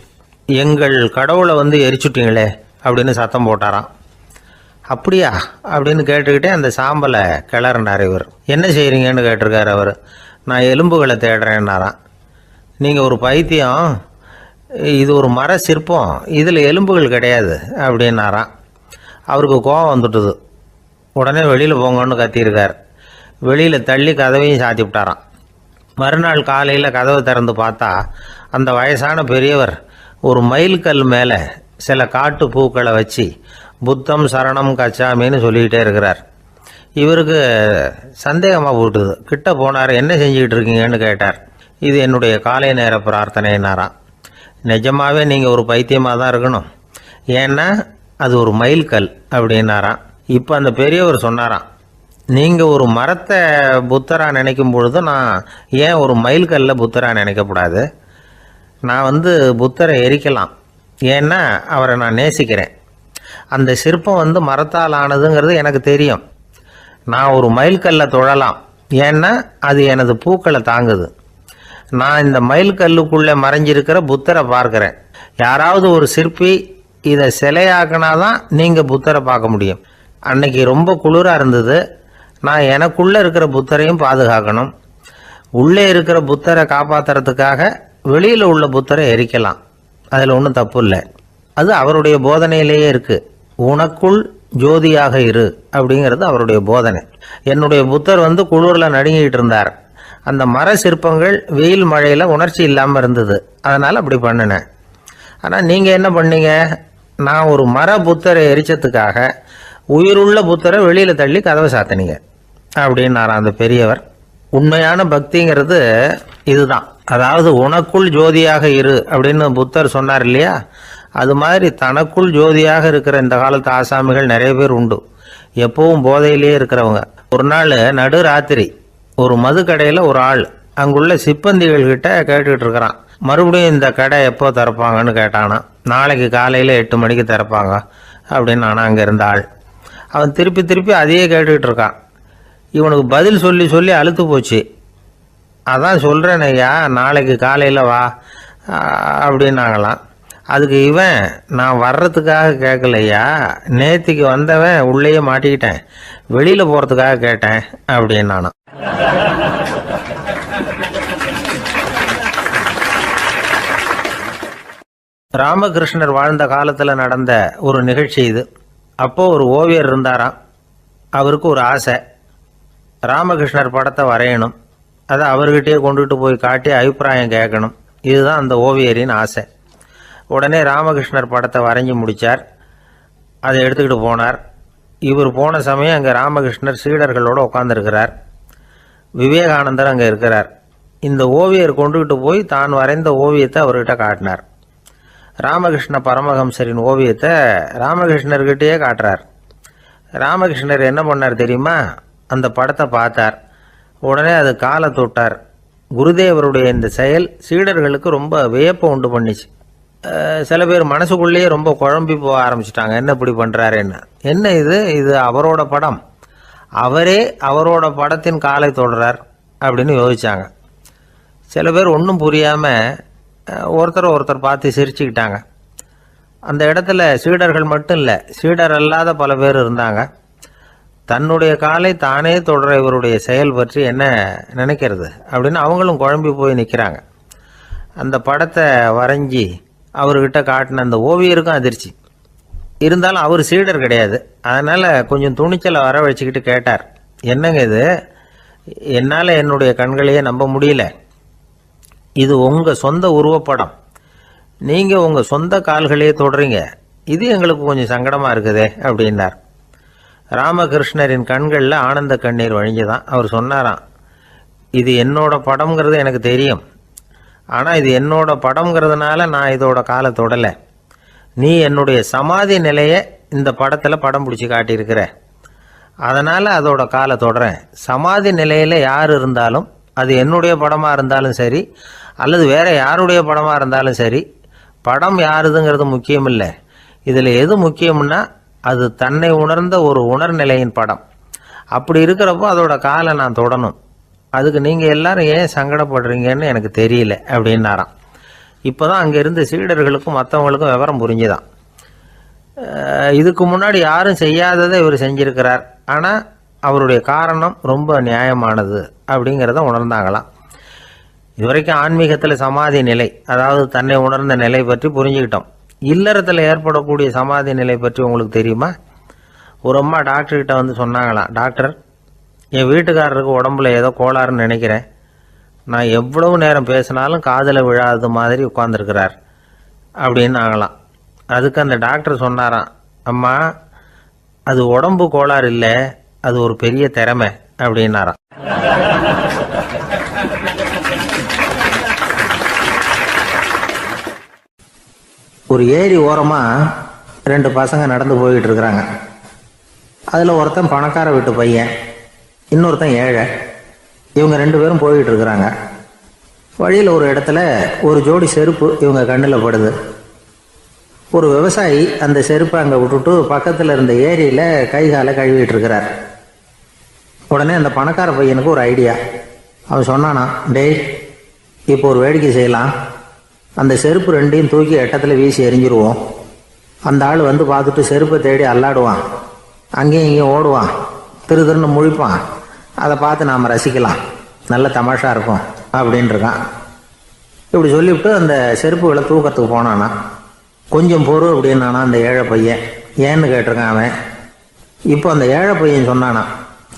எங்கள் கடவுளை வந்து எரிச்சுட்டீங்களே அப்படின்னு சத்தம் போட்டாராம். அப்படியா அப்படின்னு கேட்டுக்கிட்டே அந்த சாம்பலை கிளறினார் இவர். என்ன செய்கிறீங்கன்னு கேட்டிருக்காரு அவர். நான் எலும்புகளை தேடுறேன்னாராம். நீங்கள் ஒரு பைத்தியம், இது ஒரு மர சிற்பம், இதில் எலும்புகள் கிடையாது அப்படின்னாராம். அவருக்கு கோபம் வந்துட்டுது. உடனே வெளியில் போங்கன்னு கத்தியிருக்கார். வெளியில் தள்ளி கதவையும் சாத்தி விட்டாராம். மறுநாள் காலையில் கதவை திறந்து பார்த்தா அந்த வயசான பெரியவர் ஒரு மைல்கல் மேலே சில காட்டு பூக்களை வச்சு புத்தம் சரணம் கச்சாமின்னு சொல்லிக்கிட்டே இருக்கிறார். இவருக்கு சந்தேகமாக போட்டுது. கிட்ட போனார். என்ன செஞ்சுக்கிட்டு இருக்கீங்கன்னு கேட்டார். இது என்னுடைய காலை நேர பிரார்த்தனைனாராம். நிஜமாகவே நீங்கள் ஒரு பைத்தியமாக தான் இருக்கணும், ஏன்னா அது ஒரு மைல்கல் அப்படின்னாராம். இப்போ அந்த பெரியவர் சொன்னாராம், நீங்கள் ஒரு மரத்தை புத்தராக நினைக்கும் பொழுது நான் ஏன் ஒரு மைல்கல்ல புத்தராக நினைக்கக்கூடாது? நான் வந்து புத்தரை எரிக்கலாம், ஏன்னா அவரை நான் நேசிக்கிறேன். அந்த சிற்பம் வந்து மரத்தால் ஆனதுங்கிறது எனக்கு தெரியும். நான் ஒரு மைல்கல்லை தொழலாம், ஏன்னா அது எனது பூக்களை தாங்குது. நான் இந்த மைல்கல்லுக்குள்ளே மறைஞ்சிருக்கிற புத்தரை பார்க்குறேன். யாராவது ஒரு சிற்பி இதை சிலையாக்கினாதான் நீங்கள் புத்தரை பார்க்க முடியும். அன்னைக்கு ரொம்ப குளிராக இருந்தது. நான் எனக்குள்ளே இருக்கிற புத்தரையும் பாதுகாக்கணும். உள்ளே இருக்கிற புத்தரை காப்பாற்றுறதுக்காக வெளியில் உள்ள புத்தரை எரிக்கலாம், அதில் ஒன்றும் தப்பு இல்லை. அது அவருடைய போதனையிலேயே இருக்குது. உனக்குள் ஜோதியாக இரு அப்படிங்கிறது அவருடைய போதனை. என்னுடைய புத்தர் வந்து குளிரில் நடுங்கிட்டு இருந்தார். அந்த மர சிற்பங்கள் வெயில் மழையில் உணர்ச்சி இல்லாமல் இருந்தது, அதனால் அப்படி பண்ணினேன். ஆனால் நீங்கள் என்ன பண்ணீங்க? நான் ஒரு மர புத்தரை எரிச்சதுக்காக உயிருள்ள புத்தரை வெளியில் தள்ளி கதவை சாத்தினீங்க அப்படின்னாராம் அந்த பெரியவர். உண்மையான பக்திங்கிறது இதுதான். அதாவது உனக்குள் ஜோதியாக இரு அப்படின்னு புத்தர் சொன்னார் இல்லையா, அது மாதிரி தனக்குள் ஜோதியாக இருக்கிற இந்த காலத்து ஆசாமிகள் நிறைய பேர் உண்டு. எப்பவும் போதையிலேயே இருக்கிறவங்க. ஒரு நாள் நடு ராத்திரி ஒரு மது கடையில் ஒரு ஆள் அங்குள்ள சிப்பந்திகள் கிட்ட கேட்டுக்கிட்டு இருக்கிறான். மறுபடியும் இந்த கடை எப்போ திறப்பாங்கன்னு கேட்டானா. நாளைக்கு காலையில் 8 மணிக்கு திறப்பாங்க அப்படின்னு நானும் அங்கே இருந்த ஆள். அவன் திருப்பி திருப்பி அதையே கேட்டுக்கிட்டு இருக்கான். இவனுக்கு பதில் சொல்லி சொல்லி அழுத்து போச்சு. அதான் சொல்கிறேன் ஐயா, நாளைக்கு காலையில் வா அப்படின்னாங்களாம். அதுக்கு இவன், நான் வர்றதுக்காக கேட்கலையா, நேற்றுக்கு வந்தவன் உள்ளேயே மாட்டிக்கிட்டேன், வெளியில் போகிறதுக்காக கேட்டேன் அப்படின்னு நானும். ராமகிருஷ்ணர் வாழ்ந்த காலத்தில் நடந்த ஒரு நிகழ்ச்சி இது. அப்போது ஒரு ஓவியர் இருந்தாராம். அவருக்கு ஒரு ஆசை, ராமகிருஷ்ணர் படத்தை வரையணும், அதை அவர்கிட்டயே கொண்டுகிட்டு போய் காட்டி அபிப்பிராயம் கேட்கணும். இதுதான் அந்த ஓவியரின் ஆசை. உடனே ராமகிருஷ்ணர் படத்தை வரைஞ்சி முடித்தார். அதை எடுத்துக்கிட்டு போனார். இவர் போன சமயம் அங்கே ராமகிருஷ்ணர் சீடர்களோடு உட்காந்துருக்கிறார். விவேகானந்தர் அங்கே இருக்கிறார். இந்த ஓவியர் கொண்டுகிட்டு போய் தான் வரைந்த ஓவியத்தை அவர்கிட்ட காட்டினார். ராமகிருஷ்ண பரமஹம்சரின் ஓவியத்தை ராமகிருஷ்ணர்கிட்டயே காட்டுறார். ராமகிருஷ்ணர் என்ன பண்ணார் தெரியுமா? அந்த படத்தை பார்த்தார். உடனே அது காலை தொட்டார். குருதேவருடைய இந்த செயல் சீடர்களுக்கு ரொம்ப வியப்பை உண்டு பண்ணிச்சு. சில பேர் மனசுக்குள்ளேயே ரொம்ப குழம்பி போக ஆரம்பிச்சிட்டாங்க, என்ன இப்படி பண்ணுறாருன்னு. என்ன இது அவரோட படம், அவரே அவரோட படத்தின் காலை தொடுறார் அப்படின்னு யோசிச்சாங்க. சில பேர் ஒன்றும் புரியாமல் ஒருத்தர் பார்த்து சிரிச்சுக்கிட்டாங்க. அந்த இடத்துல சீடர்கள் மட்டும் இல்லை, சீடர் அல்லாத பல பேர் இருந்தாங்க. தன்னுடைய காலை தானே தொடர இவருடைய செயல் பற்றி என்ன நினைக்கிறது அப்படின்னு அவங்களும் குழம்பி போய் நிற்கிறாங்க. அந்த படத்தை வரைஞ்சி அவர்கிட்ட காட்டின அந்த ஓவியருக்கும் அதிர்ச்சி. இருந்தாலும் அவர் சீடர் கிடையாது, அதனால் கொஞ்சம் துணிச்சலை வர வச்சுக்கிட்டு கேட்டார், என்னங்க இது, என்னால் என்னுடைய கண்களையே நம்ப முடியல, இது உங்கள் சொந்த உருவப்படம், நீங்கள் உங்கள் சொந்த கால்களையே தொடுறீங்க, இது எங்களுக்கு கொஞ்சம் சங்கடமாக இருக்குதே அப்படின்னார். ராமகிருஷ்ணரின் கண்களில் ஆனந்த கண்ணீர் வழிஞ்சுதான். அவர் சொன்னாராம், இது என்னோட படம்ங்கிறது எனக்கு தெரியும், ஆனால் இது என்னோட படம்ங்கிறதுனால நான் இதோட காலை தொடலை. நீ என்னுடைய சமாதி நிலையை இந்த படத்தில் படம் பிடிச்சி காட்டியிருக்கிற, அதனால் அதோட காலை தொடறேன். சமாதி நிலையில் யார் இருந்தாலும், அது என்னுடைய படமாக இருந்தாலும் சரி அல்லது வேறு யாருடைய படமாக இருந்தாலும் சரி, படம் யாருதுங்கிறது முக்கியம் இல்லை. இதில் எது முக்கியம்னா அது தன்னை உணர்ந்த ஒரு உணர்நிலையின் படம். அப்படி இருக்கிறப்போ அதோட காலை நான் தொடணும். அதுக்கு நீங்கள் எல்லாரும் ஏன் சங்கடப்படுறீங்கன்னு எனக்கு தெரியல அப்படின்னாராம். இப்போ தான் அங்கே இருந்த சீடர்களுக்கும் மற்றவங்களுக்கும் விவரம் புரிஞ்சுதான். இதுக்கு முன்னாடி யாரும் செய்யாததை இவர் செஞ்சிருக்கிறார், ஆனால் அவருடைய காரணம் ரொம்ப நியாயமானது அப்படிங்கிறத உணர்ந்தாங்களாம். இதுவரைக்கும் ஆன்மீகத்தில் சமாதி நிலை, அதாவது தன்னை உணர்ந்த நிலை பற்றி புரிஞ்சுக்கிட்டோம். இல்லறத்தில் ஏற்படக்கூடிய சமாதி நிலை பற்றி உங்களுக்கு தெரியுமா? ஒரு அம்மா டாக்டர்கிட்ட வந்து சொன்னாங்களாம், டாக்டர், என் வீட்டுக்காரருக்கு உடம்புல ஏதோ கோளாறுன்னு நினைக்கிறேன், நான் எவ்வளவு நேரம் பேசினாலும் காதில் விழாதது மாதிரி உட்கார்ந்துருக்கிறார் அப்படின்னு ஆகலாம். அதுக்கு அந்த டாக்டர் சொன்னாராம், அம்மா, அது உடம்பு கோளாறு இல்லை, அது ஒரு பெரிய திறமை அப்படின்னாராம். ஒரு ஏரி ஓரமாக 2 பசங்க நடந்து போய்கிட்டு இருக்கிறாங்க. அதில் ஒருத்தன் பணக்கார வீட்டு பையன், இன்னொருத்தன் ஏழை. இவங்க 2 பேரும் போய்கிட்டு இருக்கிறாங்க. வழியில் ஒரு இடத்துல ஒரு ஜோடி செருப்பு இவங்க கண்ணில் படுது. ஒரு விவசாயி அந்த செருப்பை அங்கே விட்டுட்டு பக்கத்தில் இருந்த ஏரியில் கை காலை கழுவிட்டு இருக்கிறார். உடனே அந்த பணக்கார பையனுக்கு ஒரு ஐடியா. அவன் சொன்னானா, டேய், இப்போ ஒரு வேடிக்கை செய்யலாம், அந்த செருப்பு 2ஐயும் தூக்கி எட்டத்தில் வீசி எறிஞ்சிருவோம். அந்த ஆள் வந்து பார்த்துட்டு செருப்பை தேடி அல்லாடுவான், அங்கேயும் இங்கேயும் ஓடுவான், திருன்னு முழிப்பான். அதை பார்த்து நாம் ரசிக்கலாம், நல்ல தமாஷா இருக்கும் அப்படின்ட்டுருக்கான். இப்படி சொல்லிவிட்டு அந்த செருப்புகளை தூக்கிறதுக்கு போனானா. கொஞ்சம் பொறு அப்படின்னானா அந்த ஏழை பையன். ஏன்னு கேட்டிருக்கான் அவன். இப்போ அந்த ஏழை பையன் சொன்னானா,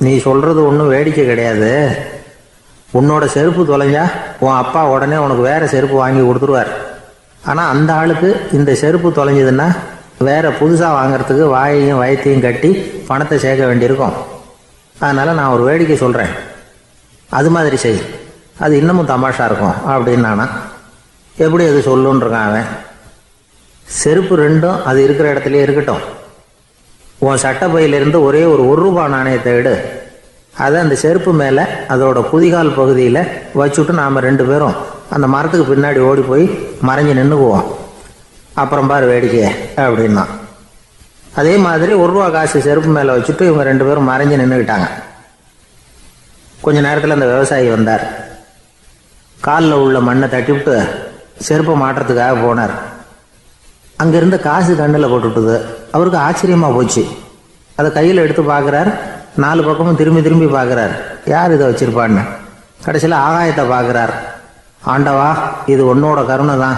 நீ சொல்கிறது ஒன்றும் வேடிக்கை கிடையாது, உன்னோட செருப்பு தொலைஞ்சா உன் அப்பா உடனே உனக்கு வேறு செருப்பு வாங்கி கொடுத்துருவார். ஆனால் அந்த ஆளுக்கு இந்த செருப்பு தொலைஞ்சதுன்னா வேறு புதுசாக வாங்கிறதுக்கு வாயையும் வயத்தையும் கட்டி பணத்தை சேர்க்க வேண்டியிருக்கும். அதனால் நான் ஒரு வேடிக்கை சொல்கிறேன், அது மாதிரி செய், அது இன்னமும் தமாஷா இருக்கும் அப்படின்னானா. எப்படி அது சொல்லுன்றிருக்கான் அவன். செருப்பு 2ம் அது இருக்கிற இடத்துலையே இருக்கட்டும், உன் சட்டப்பையிலிருந்து ஒரே ஒரு ரூபா நாணயத்தை எடு, அதை அந்த செருப்பு மேலே அதோட குதிகால் பகுதியில் வச்சுட்டு நாம் 2 பேரும் அந்த மரத்துக்கு பின்னாடி ஓடி போய் மறைஞ்சு நின்றுக்குவோம், அப்புறம் பாரு வேடிக்கையை அப்படின்னா. அதே மாதிரி ரூபா காசு செருப்பு மேலே வச்சுட்டு இவங்க 2 பேரும் மறைஞ்சு நின்றுக்கிட்டாங்க. கொஞ்ச நேரத்தில் அந்த விவசாயி வந்தார். காலில் உள்ள மண்ணை தட்டிவிட்டு செருப்பை மாட்டுறதுக்காக போனார். அங்கேருந்து காசு கண்ணில் போட்டுவிட்டுது. அவருக்கு ஆச்சரியமாக போச்சு. அதை கையில் எடுத்து பார்க்குறார். 4 பக்கமும் திரும்பி திரும்பி பார்க்குறார், யார் இதை வச்சிருப்பான்னு. கடைசியில் ஆகாயத்தை பார்க்குறார். ஆண்டவா, இது உன்னோட கருணை தான்,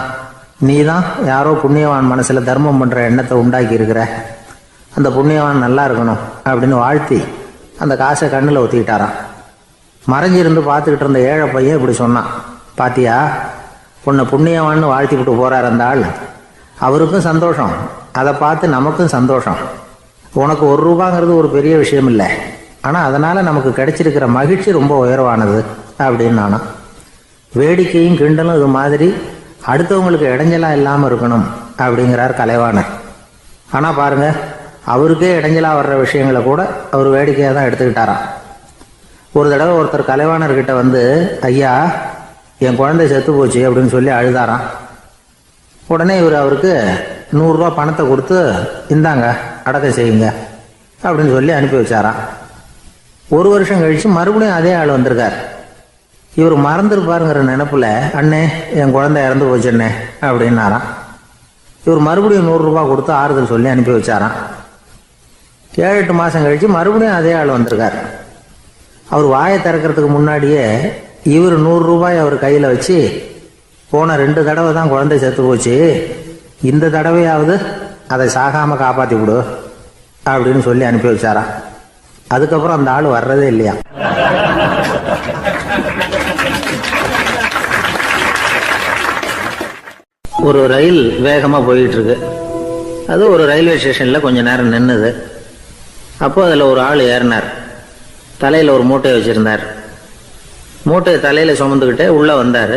நீ தான் யாரோ புண்ணியவான் மனசில் தர்மம் பண்ணுற எண்ணத்தை உண்டாக்கி இருக்கிற, அந்த புண்ணியவான் நல்லா இருக்கணும் அப்படின்னு வாழ்த்தி அந்த காசை கண்ணில் ஒத்திக்கிட்டாராம். மறைஞ்சிருந்து பார்த்துக்கிட்டு இருந்த ஏழை பையன் இப்படி சொன்னான், பாத்தியா, உன்னை புண்ணியவான்னு வாழ்த்தி விட்டு போகிறார் அந்த ஆள், அவருக்கும் சந்தோஷம், அதை பார்த்து நமக்கும் சந்தோஷம். உனக்கு ரூபாங்கிறது ஒரு பெரிய விஷயம் இல்லை, ஆனால் அதனால் நமக்கு கிடைச்சிருக்கிற மகிழ்ச்சி ரொம்ப உயர்வானது அப்படின்னு நானா. வேடிக்கையும் கிண்டலும் இது மாதிரி அடுத்தவங்களுக்கு இடைஞ்சலாக இல்லாமல் இருக்கணும் அப்படிங்கிறார் கலைவாணர். ஆனால் பாருங்கள், அவருக்கே இடைஞ்சலாக வர்ற விஷயங்களை கூட அவர் வேடிக்கையாக தான் எடுத்துக்கிட்டாராம். ஒரு தடவை ஒருத்தர் கலைவாணர்கிட்ட வந்து, ஐயா, என் குழந்தை செத்து போச்சு அப்படின்னு சொல்லி அழுதாராம். உடனே இவர் அவருக்கு 100 ரூபா பணத்தை கொடுத்து, இந்தாங்க அடக்கம் செய்யுங்க அப்படின்னு சொல்லி அனுப்பி வச்சாராம். 1 வருஷம் கழித்து மறுபடியும் அதே ஆள் வந்திருக்கார். இவர் மறந்துருப்பாருங்கிற நினைப்புல, அண்ணே, என் குழந்தை இறந்து போச்சுண்ணே அப்படின்னாராம். இவர் மறுபடியும் 100 ரூபா கொடுத்து ஆறுதல் சொல்லி அனுப்பி வச்சாராம். 7-8 மாதம் கழித்து மறுபடியும் அதே ஆள் வந்திருக்கார். அவர் வாயை திறக்கிறதுக்கு முன்னாடியே இவர் 100 ரூபாய் அவர் கையில் வச்சு, போன 2 தடவை தான் குழந்தை செத்து போச்சு, இந்த தடவையாவது அதை சாகாமல் காப்பாற்றி விடு அப்படின்னு சொல்லி அனுப்பி வச்சாராம். அதுக்கப்புறம் அந்த ஆள் வர்றதே இல்லையா. ஒரு ரயில் வேகமாக போயிட்டு இருக்கு. அது ஒரு ரயில்வே ஸ்டேஷனில் கொஞ்ச நேரம் நின்றுது. அப்போ அதில் ஒரு ஆள் ஏறினார். தலையில் ஒரு மூட்டையை வச்சுருந்தார். மூட்டையை தலையில் சுமந்துக்கிட்டே உள்ளே வந்தார்.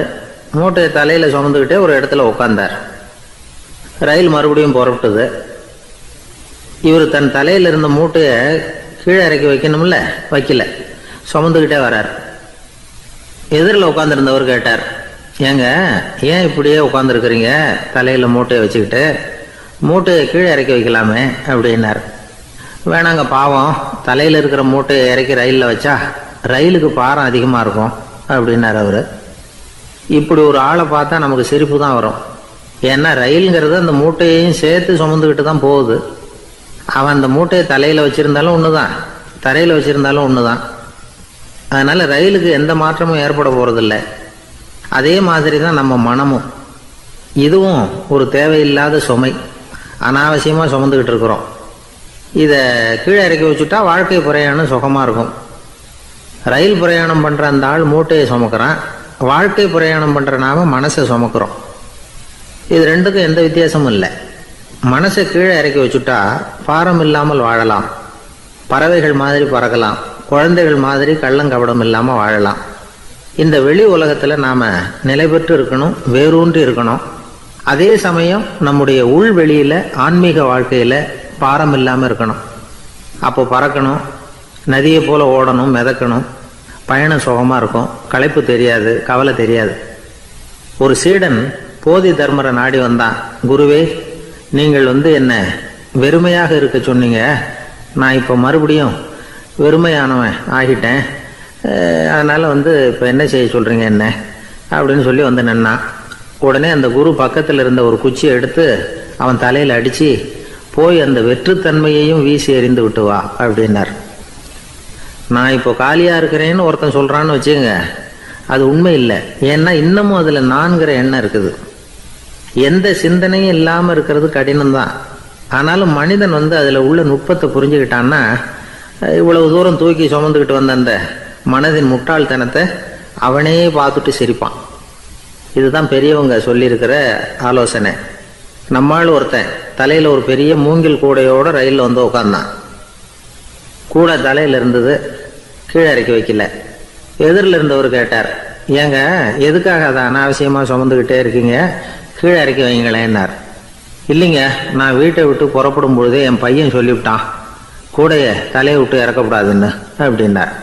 மூட்டையை தலையில் சுமந்துக்கிட்டே ஒரு இடத்துல உட்கார்ந்தார். ரயில் மறுபடியும் புறப்பட்டது. இவர் தன் தலையில் இருந்த மூட்டையை கீழே இறக்கி வைக்கணும்ல, வைக்கல, சுமந்துக்கிட்டே வர்றார். எதிரில் உட்காந்துருந்தவர் கேட்டார், ஏங்க ஏன் இப்படியே உட்காந்துருக்குறீங்க தலையில் மூட்டையை வச்சுக்கிட்டு, மூட்டையை கீழே இறக்கி வைக்கலாமே அப்படின்னார். வேணாங்க, பாவம், தலையில் இருக்கிற மூட்டையை இறக்கி ரயிலில் வச்சா ரயிலுக்கு பாரம் அதிகமாக இருக்கும் அப்படின்னார் அவர். இப்படி ஒரு ஆளை பார்த்தா நமக்கு சிரிப்பு தான் வரும். ஏன்னா ரயிலுங்கிறது அந்த மூட்டையையும் சேர்த்து சுமந்துக்கிட்டு தான் போகுது. அவன் அந்த மூட்டையை தலையில் வச்சுருந்தாலும் ஒன்று தான், தரையில் வச்சுருந்தாலும் ஒன்று தான். அதனால் ரயிலுக்கு எந்த மாற்றமும் ஏற்பட போகிறதில்ல. அதே மாதிரி தான் நம்ம மனமும். இதுவும் ஒரு தேவையில்லாத சுமை, அனாவசியமாக சுமந்துக்கிட்டு இருக்கிறோம். இதை கீழே இறக்கி வச்சுட்டா வாழ்க்கை பிரயாணம் சுகமாக இருக்கும். ரயில் பிரயாணம் பண்ணுற அந்த ஆள் மூட்டையை சுமக்கிறான், வாழ்க்கை பிரயாணம் பண்ணுற நாம மனசை சுமக்கிறோம். இது ரெண்டுக்கும் எந்த வித்தியாசமும் இல்லை. மனசை கீழே இறக்கி வச்சுட்டா பாரம் இல்லாமல் வாழலாம், பறவைகள் மாதிரி பறக்கலாம், குழந்தைகள் மாதிரி கள்ளங்கபடம் இல்லாமல் வாழலாம். இந்த வெளி உலகத்தில் நாம் நிலை பெற்று இருக்கணும், வேரூன்றி இருக்கணும். அதே சமயம் நம்முடைய உள்வெளியில் ஆன்மீக வாழ்க்கையில் பாரம் இல்லாமல் இருக்கணும். அப்போ பறக்கணும், நதியை போல் ஓடணும், மிதக்கணும், பயணம் சுகமாக இருக்கும், களைப்பு தெரியாது, கவலை தெரியாது. ஒரு சீடன் போதி தர்மரை நாடி வந்தான். குருவே, நீங்கள் என்ன வெறுமையாக இருக்க சொன்னீங்க, நான் இப்போ மறுபடியும் வெறுமையானவன் ஆகிட்டேன், அதனால் இப்போ என்ன செய்ய சொல்கிறீங்க என்ன அப்படின்னு சொல்லி நின்னான். உடனே அந்த குரு பக்கத்தில் இருந்த ஒரு குச்சியை எடுத்து அவன் தலையில் அடித்து, போய் அந்த வெற்றுத்தன்மையையும் வீசி எறிந்து விட்டு வா அப்படின்னார். நான் இப்போ காலியாக இருக்கிறேன்னு ஒருத்தன் சொல்கிறான்னு வச்சுங்க, அது உண்மை இல்லை. ஏன்னா இன்னமும் அதில் நான்கிற எண்ணம் இருக்குது. எந்த சிந்தனையும் இல்லாமல் இருக்கிறது கடினம்தான். ஆனாலும் மனிதன் அதில் உள்ள நுட்பத்தை புரிஞ்சுக்கிட்டான்னா இவ்வளவு தூரம் தூக்கி சுமந்துக்கிட்டு வந்த அந்த மனதின் முட்டாள்தனத்தை அவனே பார்த்துட்டு சிரிப்பான். இதுதான் பெரியவங்க சொல்லியிருக்கிற ஆலோசனை. நம்மால் ஒருத்தன் தலையில் ஒரு பெரிய மூங்கில் கூடையோட ரயிலில் உட்கார்ந்தான். கூடை தலையில் இருந்தது, கீழே இறக்கி வைக்கல. எதிரில் இருந்தவர் கேட்டார், ஏங்க எதுக்காக அதை அனாவசியமாக சுமந்துக்கிட்டே இருக்கீங்க, கீழே இறக்கி வைங்களேன்னார். இல்லைங்க, நான் வீட்டை விட்டு புறப்படும் பொழுதே என் பையன் சொல்லிவிட்டான், கூடையை தலையை விட்டு இறக்கக்கூடாதுன்னு அப்படின்னார்.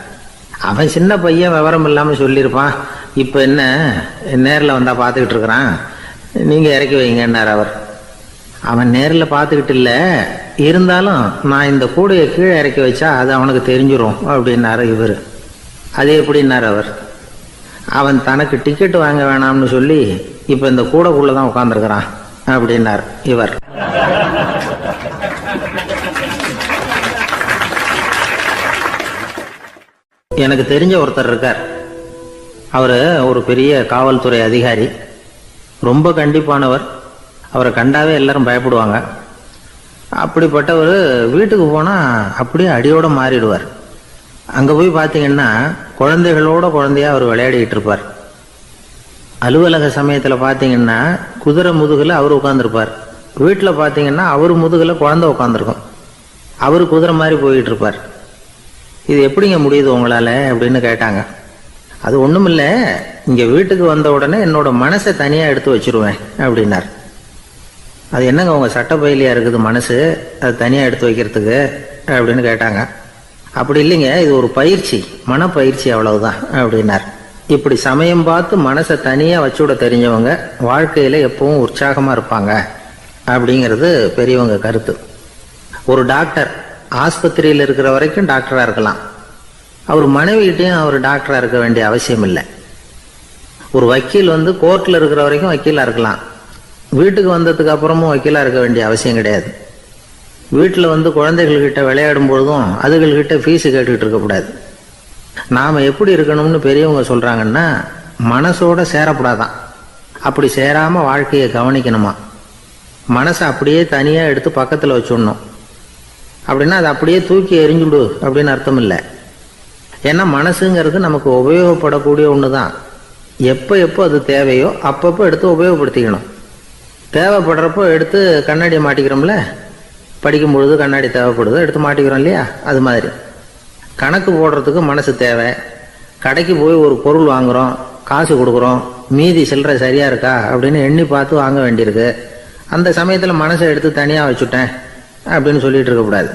அவன் சின்ன பையன், விவரம் இல்லாமல் சொல்லியிருப்பான். இப்போ என்ன நேரில் வந்தால் பார்த்துக்கிட்டு இருக்கிறான், நீங்கள் இறக்கி வைங்கன்னார் அவர். அவன் நேரில் பார்த்துக்கிட்டு இல்லை, இருந்தாலும் நான் இந்த கூடையை கீழே இறக்கி வச்சா அது அவனுக்கு தெரிஞ்சிடும் அப்படின்னாரு இவர். அது எப்படின்னார் அவர். அவன் தனக்கு டிக்கெட் வாங்க வேணாம்னு சொல்லி இப்போ இந்த கூடைக்குள்ளே தான் உட்காந்துருக்கிறான் அப்படின்னார் இவர். எனக்கு தெரிஞ்ச ஒருத்தர் இருக்கார். அவர் ஒரு பெரிய காவல்துறை அதிகாரி, ரொம்ப கண்டிப்பானவர். அவரை கண்டாவே எல்லாரும் பயப்படுவாங்க. அப்படிப்பட்டவர் வீட்டுக்கு போனால் அப்படியே அடியோடு மாறிடுவார். அங்கே போய் பார்த்தீங்கன்னா குழந்தைகளோட குழந்தையாக அவர் விளையாடிக்கிட்டு இருப்பார். அலுவலக சமயத்தில் பார்த்தீங்கன்னா குதிரை முதுகில் அவர் உட்காந்துருப்பார். வீட்டில் பார்த்தீங்கன்னா அவர் முதுகில் குழந்தை உட்காந்துருக்கும். அவர் குதிரை மாதிரி போயிட்டு இருப்பார். இது எப்படிங்க முடியுது உங்களால் அப்படின்னு கேட்டாங்க. அது ஒன்றும் இல்லை, இங்கே வீட்டுக்கு வந்த உடனே என்னோட மனசை தனியாக எடுத்து வச்சிருவேன் அப்படின்னார். அது என்னங்க உங்கள் சட்டப்பயிலியாக இருக்குது மனசு, அது தனியாக எடுத்து வைக்கிறதுக்கு அப்படின்னு கேட்டாங்க. அப்படி இல்லைங்க, இது ஒரு பயிற்சி, மனப்பயிற்சி, அவ்வளவுதான் அப்படின்னார். இப்படி சமயம் பார்த்து மனசை தனியாக வச்சுவிட தெரிஞ்சவங்க வாழ்க்கையில் எப்பவும் உற்சாகமாக இருப்பாங்க அப்படிங்கிறது பெரியவங்க கருத்து. ஒரு டாக்டர் ஆஸ்பத்திரியில் இருக்கிற வரைக்கும் டாக்டராக இருக்கலாம். அவர் மனைவிகிட்டையும் அவர் டாக்டராக இருக்க வேண்டிய அவசியம் இல்லை. ஒரு வக்கீல் கோர்ட்டில் இருக்கிற வரைக்கும் வக்கீலாக இருக்கலாம். வீட்டுக்கு வந்ததுக்கு அப்புறமும் வக்கீலாக இருக்க வேண்டிய அவசியம் கிடையாது. வீட்டில் குழந்தைகள்கிட்ட விளையாடும் பொழுதும் அதுகள்கிட்ட ஃபீஸு கேட்டுக்கிட்டு இருக்கக்கூடாது. நாம் எப்படி இருக்கணும்னு பெரியவங்க சொல்கிறாங்கன்னா, மனசோட சேரக்கூடாதான். அப்படி சேராமல் வாழ்க்கையை கவனிக்கணுமா. மனசை அப்படியே தனியாக எடுத்து பக்கத்தில் வச்சுடணும். அப்படின்னா அதை அப்படியே தூக்கி எறிஞ்சுடு அப்படின்னு அர்த்தம் இல்லை. ஏன்னா மனசுங்கிறது நமக்கு உபயோகப்படக்கூடிய ஒன்று தான். எப்போ எப்போ அது தேவையோ அப்பப்போ எடுத்து உபயோகப்படுத்திக்கணும். தேவைப்படுறப்போ எடுத்து கண்ணாடியை மாட்டிக்கிறோம்ல, படிக்கும் பொழுது கண்ணாடி தேவைப்படுது, எடுத்து மாட்டிக்கிறோம் இல்லையா? அது மாதிரி கணக்கு போடுறதுக்கு மனசு தேவை. கடைக்கு போய் ஒரு பொருள் வாங்குறோம், காசு கொடுக்குறோம், மீதி சில்லறை சரியா இருக்கா அப்படின்னு எண்ணி பார்த்து வாங்க வேண்டியிருக்கு. அந்த சமயத்தில் மனசை எடுத்து தனியாக வச்சுட்டேன் அப்படின்னு சொல்லிட்டு இருக்கக்கூடாது.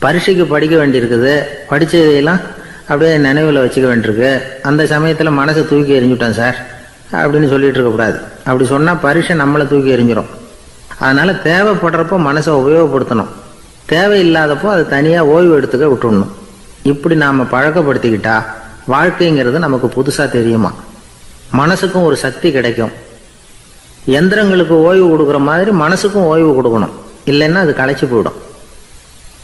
பரீட்சைக்கு படிக்க வேண்டியிருக்குது, படித்ததையெல்லாம் அப்படியே நினைவில் வச்சுக்க வேண்டியிருக்கு. அந்த சமயத்தில் மனசை தூக்கி எறிஞ்சுட்டேன் சார் அப்படின்னு சொல்லிட்டு இருக்கக்கூடாது. அப்படி சொன்னால் பரீட்சை நம்மளை தூக்கி எறிஞ்சிடும். அதனால் தேவைப்படுறப்போ மனசை உபயோகப்படுத்தணும், தேவையில்லாதப்போ அது தனியாக ஓய்வு எடுத்துக்க விட்டுடணும். இப்படி நாம் பழக்கப்படுத்திக்கிட்டா வாழ்க்கைங்கிறது நமக்கு புதுசாக தெரியுமா. மனசுக்கும் ஒரு சக்தி கிடைக்கும். எந்திரங்களுக்கு ஓய்வு கொடுக்குற மாதிரி மனசுக்கும் ஓய்வு கொடுக்கணும், இல்லைன்னா அது களைச்சி போயிடும்.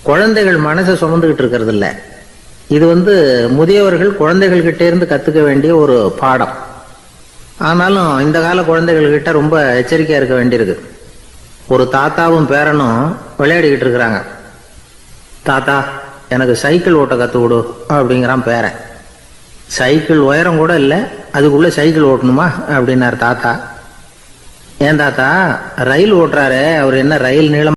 குழந்தைகள் மனசை சுமந்துக்கிட்டு இருக்கிறது இல்லை. இது முதியவர்கள் குழந்தைகள்கிட்ட இருந்து கற்றுக்க வேண்டிய ஒரு பாடம். ஆனாலும் இந்த கால குழந்தைகள்கிட்ட ரொம்ப எச்சரிக்கையாக இருக்க வேண்டியிருக்கு. ஒரு தாத்தாவும் பேரனும் விளையாடிக்கிட்டு இருக்கிறாங்க. தாத்தா, எனக்கு சைக்கிள் ஓட்ட கற்றுக் கொடு அப்படிங்கிறான் பேரன். சைக்கிள் உயரம் கூட இல்லை, அதுக்குள்ளே சைக்கிள் ஓட்டணுமா அப்படின்னார் தாத்தா. ஏன் தாத்தா, ரயில் ஓட்டுறாரு, அவர் என்ன ரயில் நீளம்